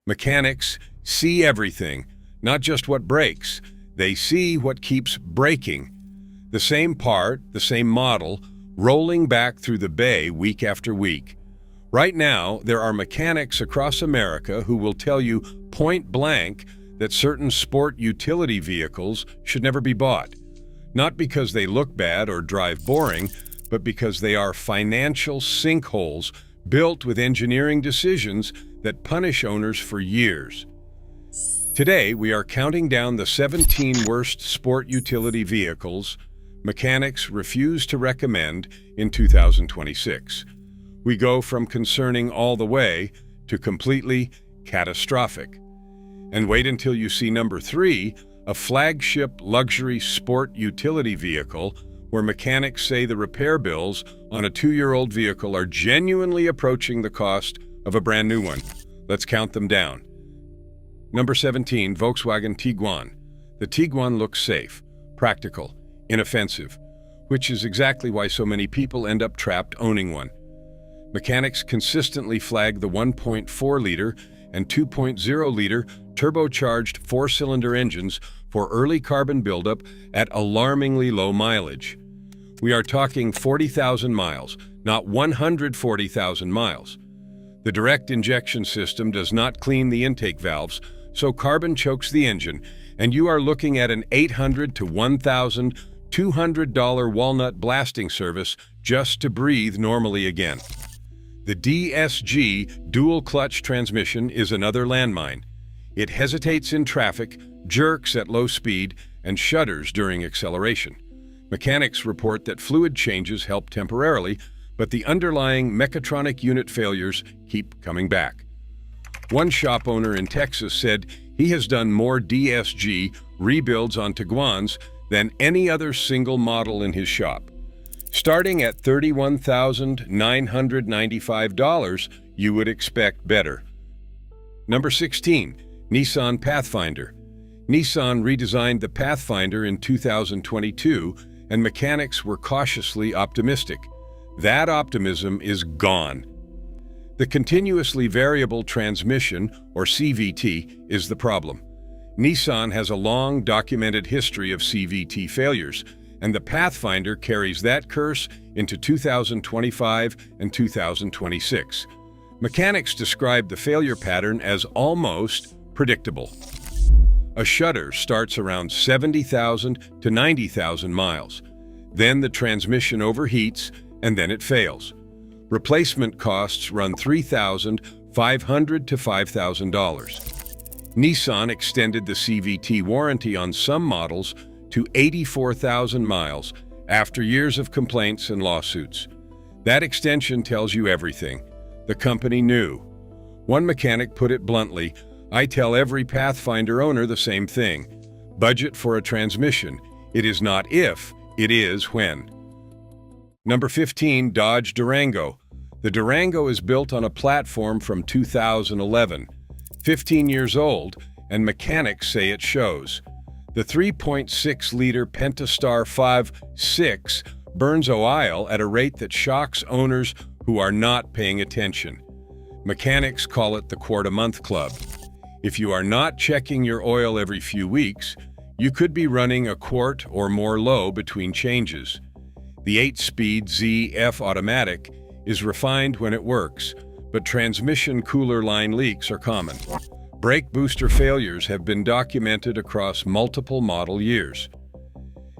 Mechanics see everything, not just what breaks. They see what keeps breaking. The same part, the same model, rolling back through the bay week after week. Right now, there are mechanics across America who will tell you point blank that certain sport utility vehicles should never be bought. Not because they look bad or drive boring, but because they are financial sinkholes built with engineering decisions that punish owners for years. Today, we are counting down the 17 worst sport utility vehicles mechanics refuse to recommend in 2026. We go from concerning all the way to completely catastrophic. And wait until you see number 3, a flagship luxury sport utility vehicle where mechanics say the repair bills on a 2-year-old vehicle are genuinely approaching the cost of a brand new one. Let's count them down. Number 17, Volkswagen Tiguan. The Tiguan looks safe, practical, inoffensive, which is exactly why so many people end up trapped owning one. Mechanics consistently flag the 1.4-liter and 2.0-liter turbocharged 4-cylinder engines for early carbon buildup at alarmingly low mileage. We are talking 40,000 miles, not 140,000 miles. The direct injection system does not clean the intake valves, so carbon chokes the engine, and you are looking at an $800 to $1,200 walnut blasting service just to breathe normally again. The DSG dual-clutch transmission is another landmine. It hesitates in traffic, jerks at low speed, and shudders during acceleration. Mechanics report that fluid changes help temporarily, but the underlying mechatronic unit failures keep coming back. One shop owner in Texas said he has done more DSG rebuilds on Tiguans than any other single model in his shop. Starting at $31,995, you would expect better. Number 16, Nissan Pathfinder. Nissan redesigned the Pathfinder in 2022, and mechanics were cautiously optimistic. That optimism is gone. The continuously variable transmission, or CVT, is the problem. Nissan has a long documented history of CVT failures, and the Pathfinder carries that curse into 2025 and 2026. Mechanics describe the failure pattern as almost predictable. A shudder starts around 70,000 to 90,000 miles. Then the transmission overheats, and then it fails. Replacement costs run $3,500 to $5,000. Nissan extended the CVT warranty on some models to 84,000 miles after years of complaints and lawsuits. That extension tells you everything. The company knew. One mechanic put it bluntly, "I tell every Pathfinder owner the same thing. Budget for a transmission. It is not if, it is when." Number 15, Dodge Durango. The Durango is built on a platform from 2011, 15 years old, and mechanics say it shows. The 3.6-liter Pentastar 5.6 burns oil at a rate that shocks owners who are not paying attention. Mechanics call it the quart-a-month club. If you are not checking your oil every few weeks, you could be running a quart or more low between changes. The 8-speed ZF automatic is refined when it works, but transmission cooler line leaks are common. Brake booster failures have been documented across multiple model years.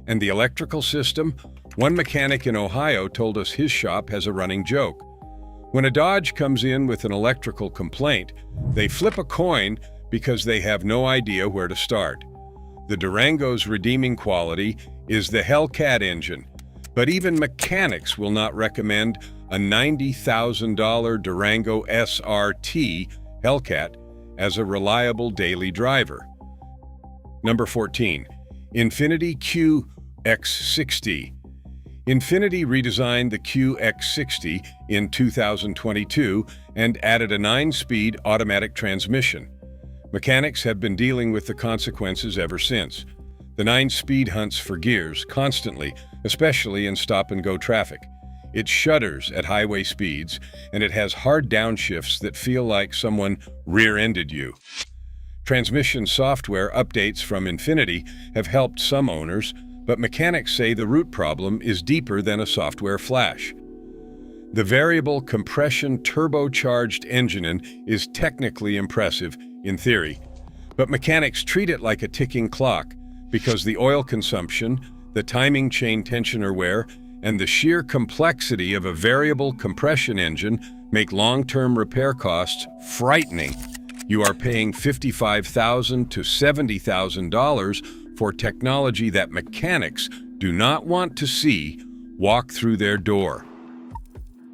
And the electrical system? One mechanic in Ohio told us his shop has a running joke. When a Dodge comes in with an electrical complaint, they flip a coin because they have no idea where to start. The Durango's redeeming quality is the Hellcat engine, but even mechanics will not recommend a $90,000 Durango SRT Hellcat as a reliable daily driver. Number 14, Infiniti QX60. Infiniti redesigned the QX60 in 2022 and added a 9-speed automatic transmission. Mechanics have been dealing with the consequences ever since. The 9-speed hunts for gears constantly, especially in stop-and-go traffic. It shudders at highway speeds, and it has hard downshifts that feel like someone rear-ended you. Transmission software updates from Infiniti have helped some owners, but mechanics say the root problem is deeper than a software flash. The variable compression turbocharged engine is technically impressive in theory, but mechanics treat it like a ticking clock because the oil consumption, the timing chain tensioner wear, and the sheer complexity of a variable compression engine make long-term repair costs frightening. You are paying $55,000 to $70,000 for technology that mechanics do not want to see walk through their door.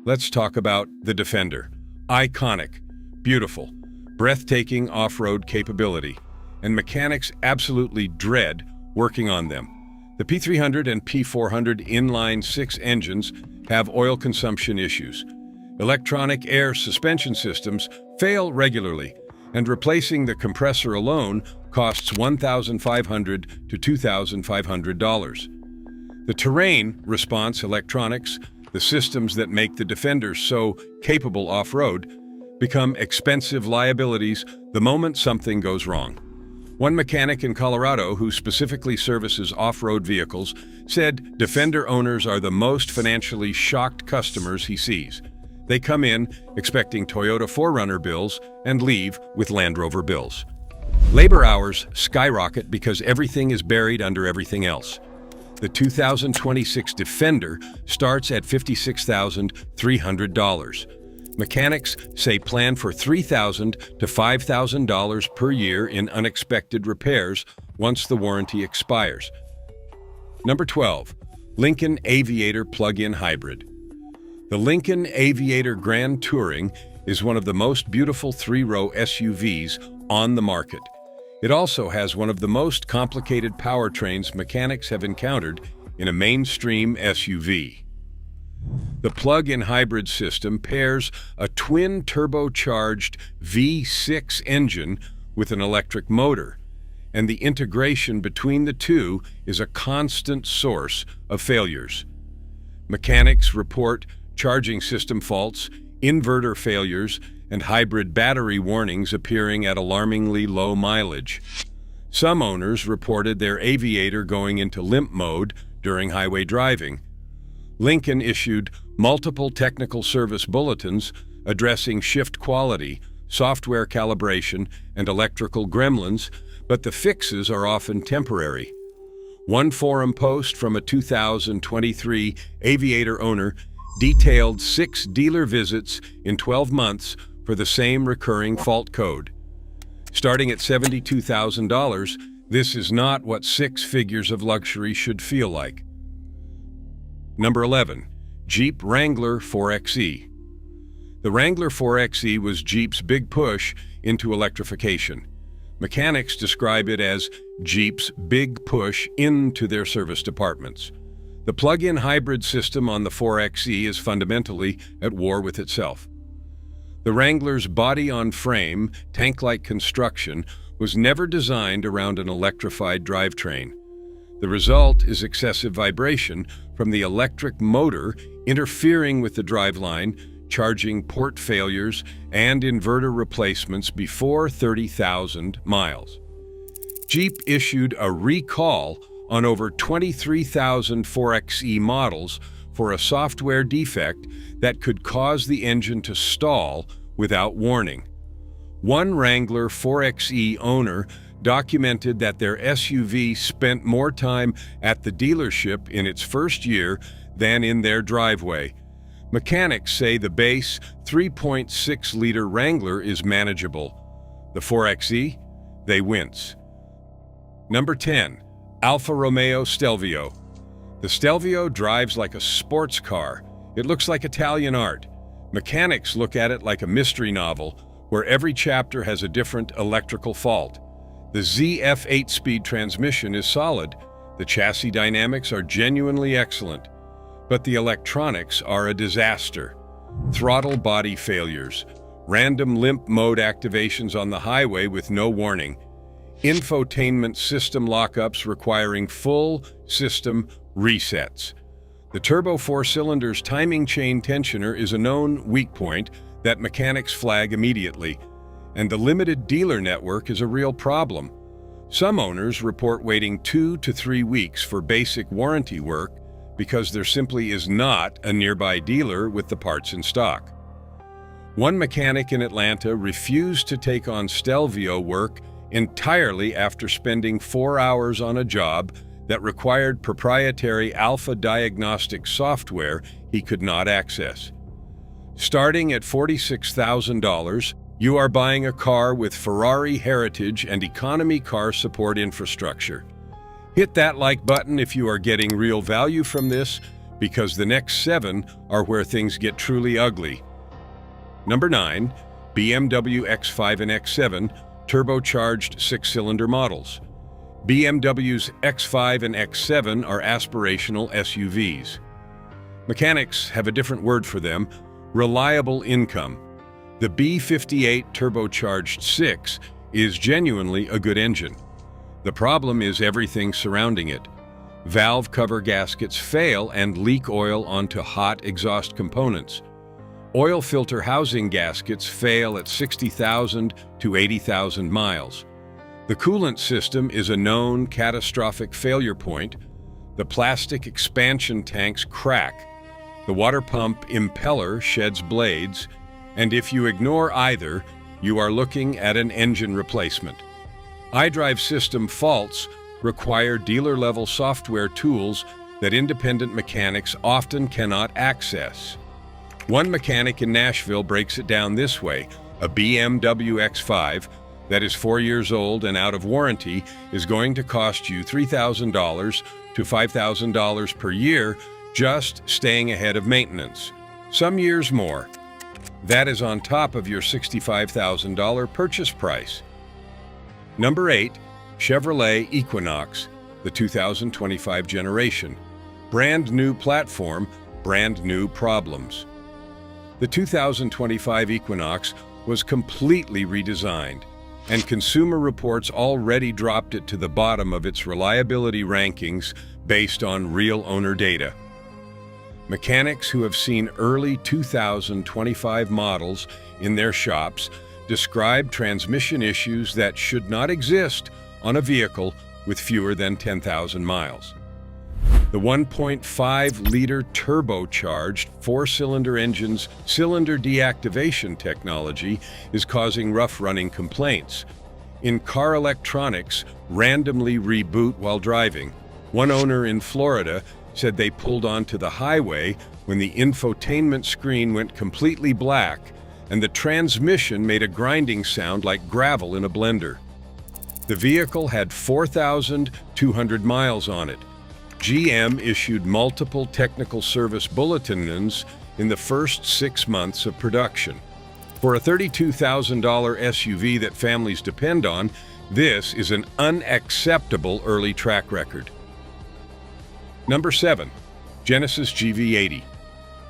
Let's talk about the Defender. Iconic, beautiful, breathtaking off-road capability, and mechanics absolutely dread working on them. The P300 and P400 inline-six engines have oil consumption issues. Electronic air suspension systems fail regularly, and replacing the compressor alone costs $1,500 to $2,500. The terrain response electronics, the systems that make the Defender so capable off-road, become expensive liabilities the moment something goes wrong. One mechanic in Colorado who specifically services off-road vehicles said Defender owners are the most financially shocked customers he sees. They come in expecting Toyota 4Runner bills and leave with Land Rover bills. Labor hours skyrocket because everything is buried under everything else. The 2026 Defender starts at $56,300. Mechanics say plan for $3,000 to $5,000 per year in unexpected repairs once the warranty expires. Number 12. Lincoln Aviator Plug-in Hybrid. The Lincoln Aviator Grand Touring is one of the most beautiful three-row SUVs on the market. It also has one of the most complicated powertrains mechanics have encountered in a mainstream SUV. The plug-in hybrid system pairs a twin turbocharged V6 engine with an electric motor, and the integration between the two is a constant source of failures. Mechanics report charging system faults, inverter failures, and hybrid battery warnings appearing at alarmingly low mileage. Some owners reported their Aviator going into limp mode during highway driving. Lincoln issued multiple technical service bulletins addressing shift quality, software calibration, and electrical gremlins, but the fixes are often temporary. One forum post from a 2023 Aviator owner detailed 6 dealer visits in 12 months for the same recurring fault code. Starting at $72,000, this is not what 6 figures of luxury should feel like. Number 11. Jeep Wrangler 4xe. The Wrangler 4xe was Jeep's big push into electrification. Mechanics describe it as Jeep's big push into their service departments. The plug-in hybrid system on the 4xe is fundamentally at war with itself. The Wrangler's body-on-frame, tank-like construction was never designed around an electrified drivetrain. The result is excessive vibration from the electric motor interfering with the driveline, charging port failures, and inverter replacements before 30,000 miles. Jeep issued a recall on over 23,000 4xe models for a software defect that could cause the engine to stall without warning. One Wrangler 4xe owner documented that their SUV spent more time at the dealership in its first year than in their driveway. Mechanics say the base 3.6-liter Wrangler is manageable. The 4xe? They wince. Number 10. Alfa Romeo Stelvio. The Stelvio drives like a sports car. It looks like Italian art. Mechanics look at it like a mystery novel, where every chapter has a different electrical fault. The ZF 8-speed transmission is solid. The chassis dynamics are genuinely excellent. But the electronics are a disaster. Throttle body failures, random limp mode activations on the highway with no warning, infotainment system lockups requiring full system resets. The turbo four-cylinder's timing chain tensioner is a known weak point that mechanics flag immediately, and the limited dealer network is a real problem. Some owners report waiting 2 to 3 weeks for basic warranty work because there simply is not a nearby dealer with the parts in stock. One mechanic in Atlanta refused to take on Stelvio work entirely after spending 4 hours on a job that required proprietary Alpha diagnostic software he could not access. Starting at $46,000, you are buying a car with Ferrari heritage and economy car support infrastructure. Hit that like button if you are getting real value from this, because the next 7 are where things get truly ugly. Number 9, BMW X5 and X7 turbocharged 6-cylinder models. BMW's X5 and X7 are aspirational SUVs. Mechanics have a different word for them: reliable income. The B58 turbocharged 6 is genuinely a good engine. The problem is everything surrounding it. Valve cover gaskets fail and leak oil onto hot exhaust components. Oil filter housing gaskets fail at 60,000 to 80,000 miles. The coolant system is a known catastrophic failure point. The plastic expansion tanks crack. The water pump impeller sheds blades. And if you ignore either, you are looking at an engine replacement. iDrive system faults require dealer-level software tools that independent mechanics often cannot access. One mechanic in Nashville breaks it down this way: a BMW X5 that is 4 years old and out of warranty is going to cost you $3,000 to $5,000 per year just staying ahead of maintenance. Some years more. That is on top of your $65,000 purchase price. Number 8, Chevrolet Equinox, the 2025 generation. Brand new platform, brand new problems. The 2025 Equinox was completely redesigned, and Consumer Reports already dropped it to the bottom of its reliability rankings based on real owner data. Mechanics who have seen early 2025 models in their shops describe transmission issues that should not exist on a vehicle with fewer than 10,000 miles. The 1.5-liter turbocharged 4-cylinder engine's cylinder deactivation technology is causing rough-running complaints. In car electronics, randomly reboot while driving. One owner in Florida said they pulled onto the highway when the infotainment screen went completely black and the transmission made a grinding sound like gravel in a blender. The vehicle had 4,200 miles on it. GM issued multiple technical service bulletins in the first 6 months of production. For a $32,000 SUV that families depend on, this is an unacceptable early track record. Number 7, Genesis GV80.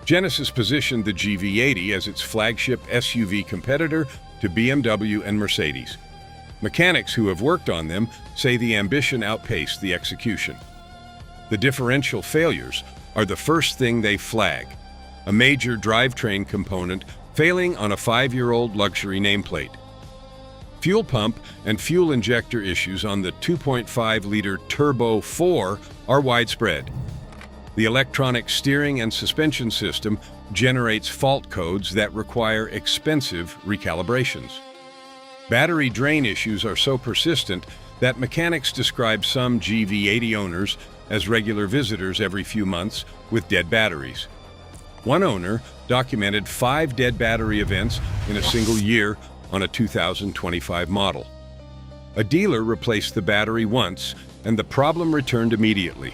Genesis positioned the GV80 as its flagship SUV competitor to BMW and Mercedes. Mechanics who have worked on them say the ambition outpaced the execution. The differential failures are the first thing they flag, a major drivetrain component failing on a 5-year-old luxury nameplate. Fuel pump and fuel injector issues on the 2.5-liter Turbo 4 are widespread. The electronic steering and suspension system generates fault codes that require expensive recalibrations. Battery drain issues are so persistent that mechanics describe some GV80 owners as regular visitors every few months with dead batteries. One owner documented 5 dead battery events in a single year on a 2025 model. A dealer replaced the battery once, and the problem returned immediately.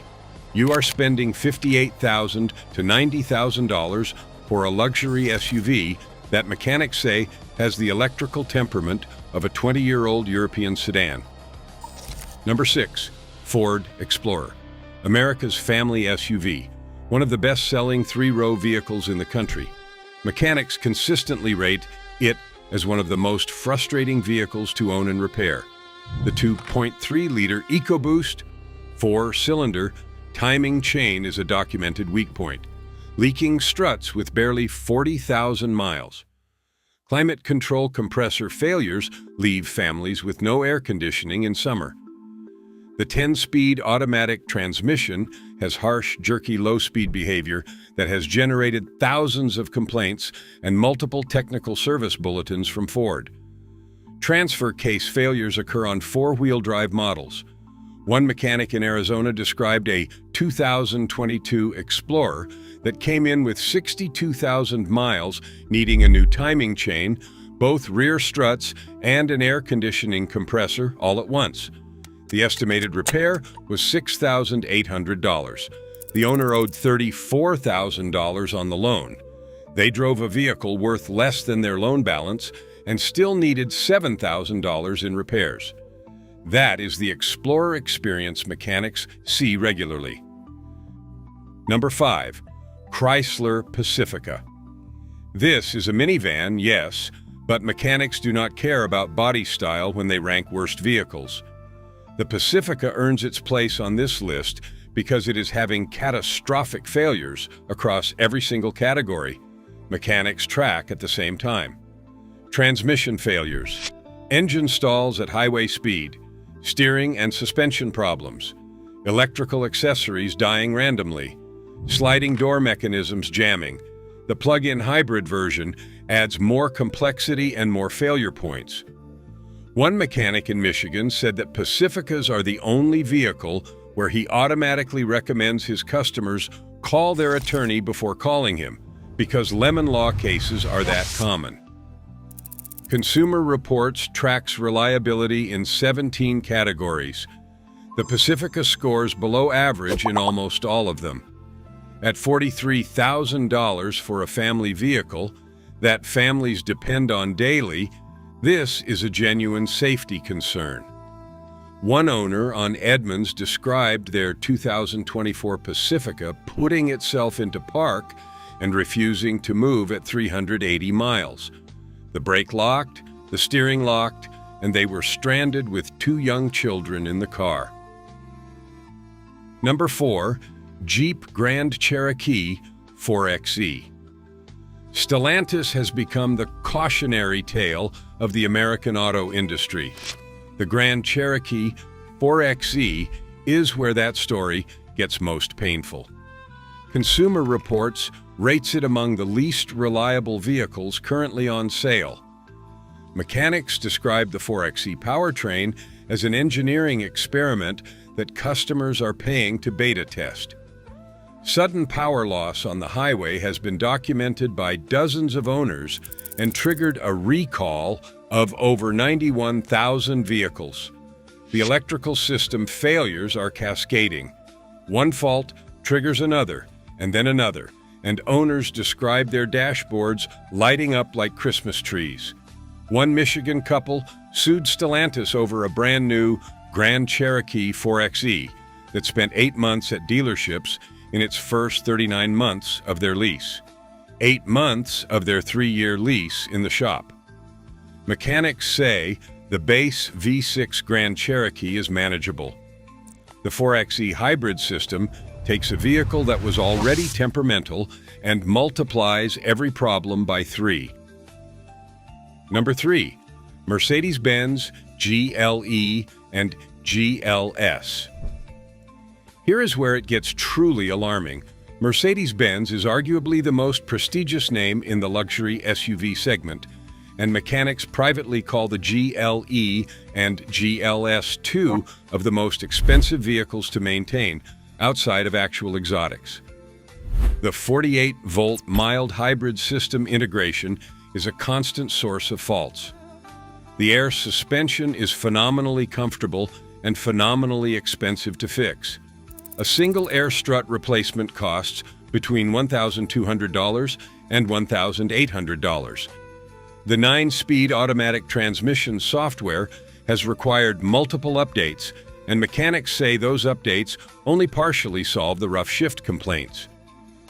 You are spending $58,000 to $90,000 for a luxury SUV that mechanics say has the electrical temperament of a 20-year-old European sedan. Number 6, Ford Explorer, America's family SUV, one of the best-selling 3-row vehicles in the country. Mechanics consistently rate it as one of the most frustrating vehicles to own and repair. The 2.3-liter EcoBoost 4-cylinder timing chain is a documented weak point. Leaking struts with barely 40,000 miles. Climate control compressor failures leave families with no air conditioning in summer. The 10-speed automatic transmission has harsh, jerky, low-speed behavior that has generated thousands of complaints and multiple technical service bulletins from Ford. Transfer case failures occur on four-wheel drive models. One mechanic in Arizona described a 2022 Explorer that came in with 62,000 miles, needing a new timing chain, both rear struts, and an air conditioning compressor all at once. The estimated repair was $6,800. The owner owed $34,000 on the loan. They drove a vehicle worth less than their loan balance and still needed $7,000 in repairs. That is the Explorer experience mechanics see regularly. Number 5. Chrysler Pacifica. This is a minivan, yes, but mechanics do not care about body style when they rank worst vehicles. The Pacifica earns its place on this list because it is having catastrophic failures across every single category. Mechanics track at the same time. Transmission failures, engine stalls at highway speed, steering and suspension problems, electrical accessories dying randomly, sliding door mechanisms jamming. The plug-in hybrid version adds more complexity and more failure points. One mechanic in Michigan said that Pacificas are the only vehicle where he automatically recommends his customers call their attorney before calling him, because lemon law cases are that common. Consumer Reports tracks reliability in 17 categories. The Pacifica scores below average in almost all of them. At $43,000 for a family vehicle that families depend on daily, this is a genuine safety concern. One owner on Edmunds described their 2024 Pacifica putting itself into park and refusing to move at 380 miles. The brake locked, the steering locked, and they were stranded with two young children in the car. Number 4. Jeep Grand Cherokee 4xe. Stellantis has become the cautionary tale of the American auto industry. The Grand Cherokee 4xe is where that story gets most painful. Consumer Reports rates it among the least reliable vehicles currently on sale. Mechanics describe the 4xe powertrain as an engineering experiment that customers are paying to beta test. Sudden power loss on the highway has been documented by dozens of owners and triggered a recall of over 91,000 vehicles. The electrical system failures are cascading. One fault triggers another, and then another, and owners describe their dashboards lighting up like Christmas trees. One Michigan couple sued Stellantis over a brand new Grand Cherokee 4xe that spent 8 months at dealerships in its first 39 months of their lease. 8 months of their 3-year lease in the shop. Mechanics say the base V6 Grand Cherokee is manageable. The 4xe hybrid system takes a vehicle that was already temperamental and multiplies every problem by 3. Number 3. Mercedes-Benz GLE and GLS. Here is where it gets truly alarming. Mercedes-Benz is arguably the most prestigious name in the luxury SUV segment, and mechanics privately call the GLE and GLS two of the most expensive vehicles to maintain, outside of actual exotics. The 48-volt mild hybrid system integration is a constant source of faults. The air suspension is phenomenally comfortable and phenomenally expensive to fix. A single air strut replacement costs between $1,200 and $1,800. The 9-speed automatic transmission software has required multiple updates, and mechanics say those updates only partially solve the rough shift complaints.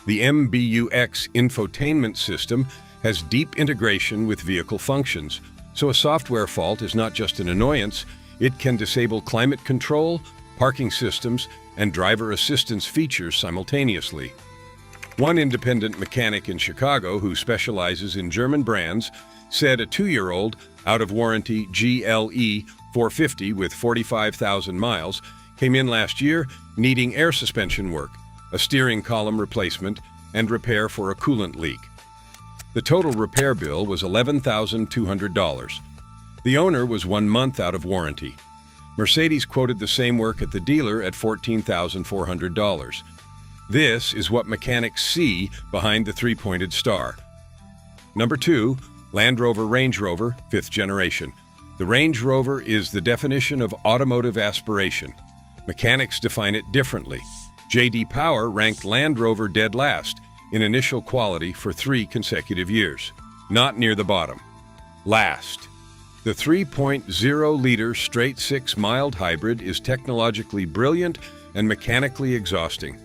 The MBUX infotainment system has deep integration with vehicle functions, so a software fault is not just an annoyance, it can disable climate control, parking systems, and driver assistance features simultaneously. One independent mechanic in Chicago who specializes in German brands said a 2-year-old out-of-warranty GLE 450 with 45,000 miles came in last year needing air suspension work, a steering column replacement, and repair for a coolant leak. The total repair bill was $11,200. The owner was 1 month out of warranty. Mercedes quoted the same work at the dealer at $14,400. This is what mechanics see behind the three-pointed star. Number 2, Land Rover Range Rover, 5th generation. The Range Rover is the definition of automotive aspiration. Mechanics define it differently. J.D. Power ranked Land Rover dead last in initial quality for 3 consecutive years. Not near the bottom. Last. The 3.0-liter straight-six mild hybrid is technologically brilliant and mechanically exhausting.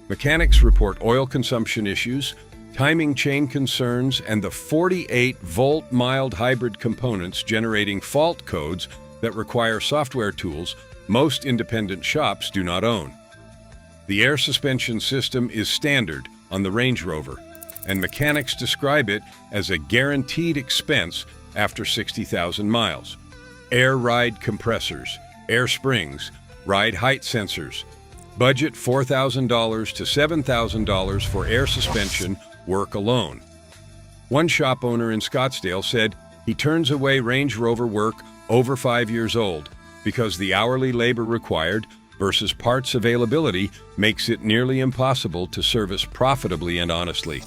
Mechanics report oil consumption issues, timing chain concerns, and the 48-volt mild hybrid components generating fault codes that require software tools most independent shops do not own. The air suspension system is standard on the Range Rover, and mechanics describe it as a guaranteed expense after 60,000 miles. Air ride compressors, air springs, ride height sensors. Budget $4,000 to $7,000 for air suspension work alone. One shop owner in Scottsdale said he turns away Range Rover work over 5 years old because the hourly labor required versus parts availability makes it nearly impossible to service profitably and honestly.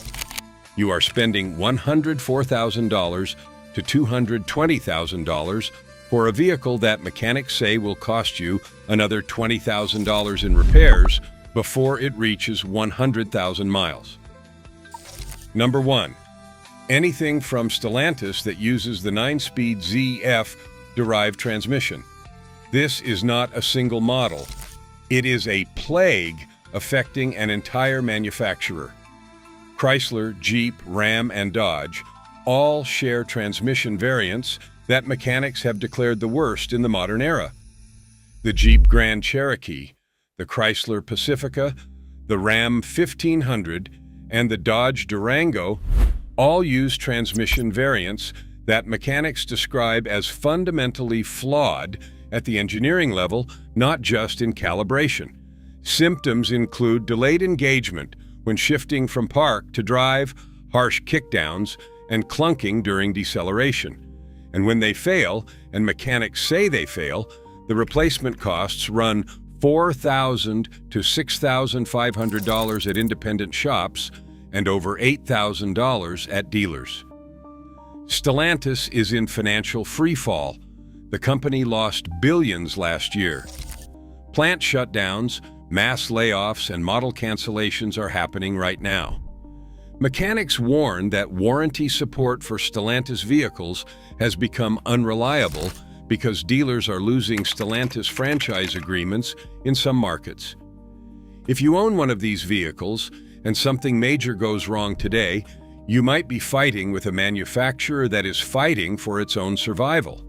You are spending $104,000 to $220,000 for a vehicle that mechanics say will cost you another $20,000 in repairs before it reaches 100,000 miles. Number 1. Anything from Stellantis that uses the 9-speed ZF derived transmission. This is not a single model. It is a plague affecting an entire manufacturer. Chrysler, Jeep, Ram, and Dodge all share transmission variants that mechanics have declared the worst in the modern era. The Jeep Grand Cherokee, the Chrysler Pacifica, the Ram 1500, and the Dodge Durango all use transmission variants that mechanics describe as fundamentally flawed at the engineering level, not just in calibration. Symptoms include delayed engagement when shifting from park to drive, harsh kickdowns, and clunking during deceleration. And when they fail, and mechanics say they fail, the replacement costs run $4,000 to $6,500 at independent shops and over $8,000 at dealers. Stellantis is in financial freefall. The company lost billions last year. Plant shutdowns, mass layoffs, and model cancellations are happening right now. Mechanics warn that warranty support for Stellantis vehicles has become unreliable because dealers are losing Stellantis franchise agreements in some markets. If you own one of these vehicles and something major goes wrong today, you might be fighting with a manufacturer that is fighting for its own survival.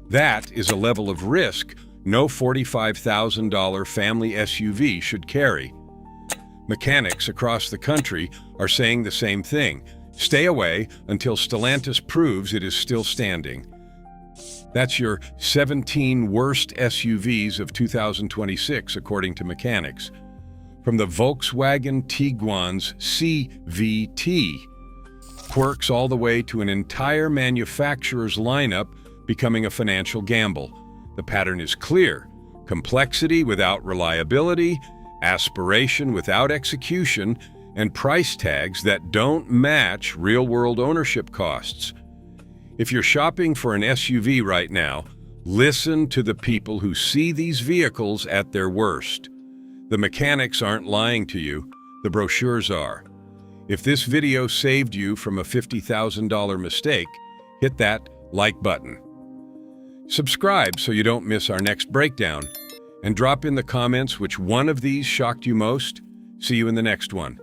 That is a level of risk no $45,000 family SUV should carry. Mechanics across the country are saying the same thing. Stay away until Stellantis proves it is still standing. That's your 17 worst SUVs of 2026, according to mechanics. From the Volkswagen Tiguan's CVT, quirks all the way to an entire manufacturer's lineup becoming a financial gamble. The pattern is clear: complexity without reliability, aspiration without execution, and price tags that don't match real-world ownership costs. If you're shopping for an SUV right now, listen to the people who see these vehicles at their worst. The mechanics aren't lying to you, the brochures are. If this video saved you from a $50,000 mistake, hit that like button. Subscribe so you don't miss our next breakdown, and drop in the comments which one of these shocked you most. See you in the next one.